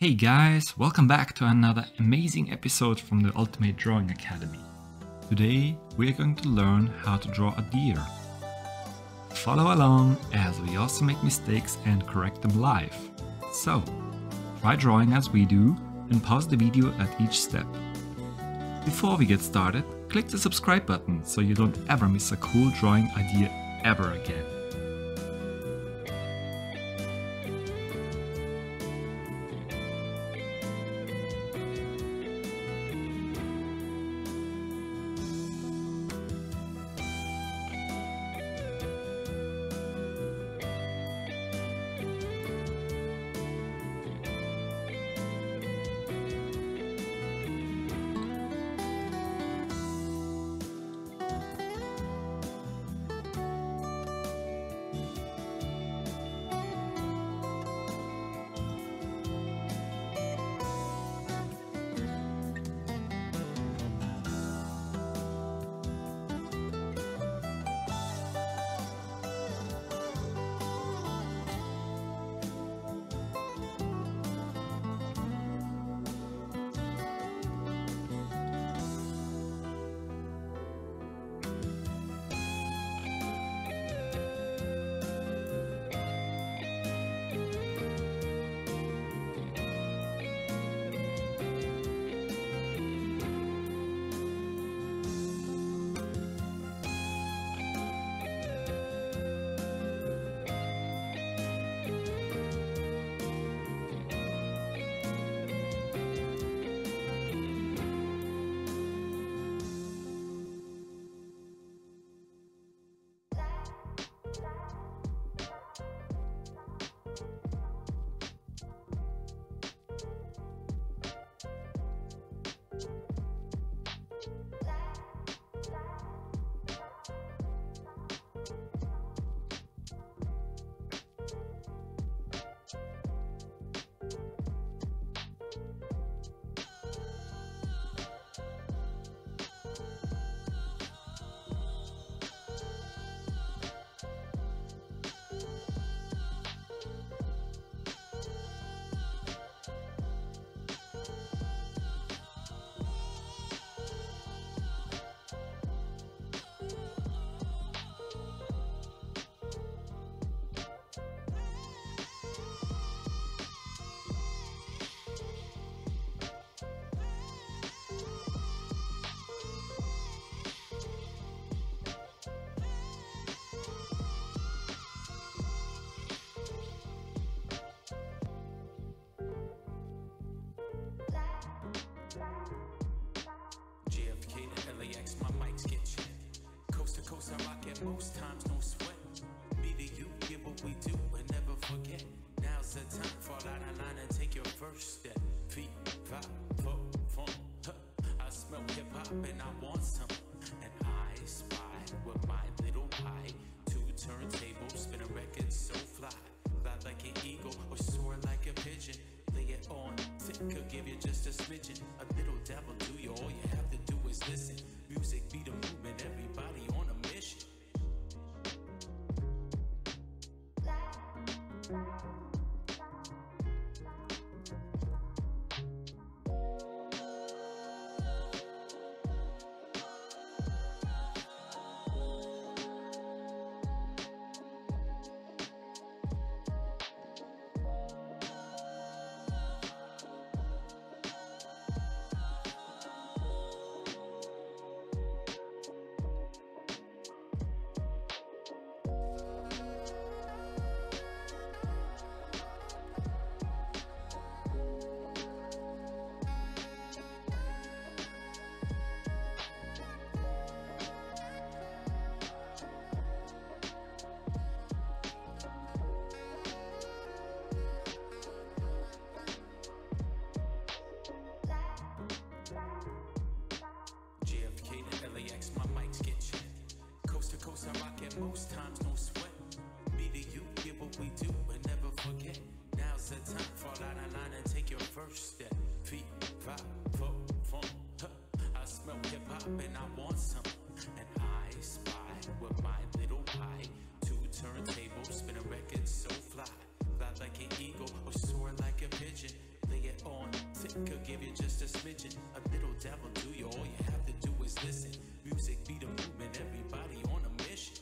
Hey guys, welcome back to another amazing episode from the Ultimate Drawing Academy. Today we are going to learn how to draw a deer. Follow along as we also make mistakes and correct them live. So, try drawing as we do and pause the video at each step. Before we get started, click the subscribe button so you don't ever miss a cool drawing idea ever again. JFK to LAX, my mics get checked. Coast to coast, I rock it most times, no sweat. Me to you, get what we do and never forget. Now's the time, fall out of line and take your first step. Feet, five, four, funk. I smell hip hop and I want some. And I spy with my little pie. Two turntables, spin a record so fly. Fly like an eagle or soar like a pigeon. Lay it on thick, could give you just a smidgen. A little dabble do you, all you have to do is listen. Music be the movement, everybody on a mission. JFK to LAX, my mics get checked. Coast to coast, I rock it most times, no sweat. Me to you, get what we do and never forget. Now's the time, fall out of line and take your first step. Feet, five, four, funk. I smell hip hop and I want some. And I spy with my little pie. Two turntables, spin a record so fly. Fly like an eagle or soar like a pigeon. Lay it religion. A little devil do you, all you have to do is listen. Music be the movement, everybody on a mission.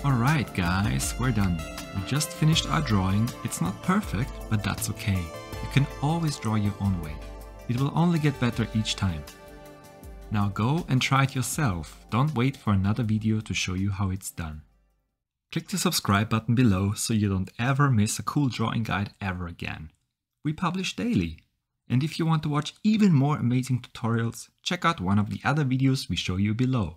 Alright guys, we're done. We just finished our drawing. It's not perfect, but that's okay. You can always draw your own way. It will only get better each time. Now go and try it yourself, don't wait for another video to show you how it's done. Click the subscribe button below so you don't ever miss a cool drawing guide ever again. We publish daily. And if you want to watch even more amazing tutorials, check out one of the other videos we show you below.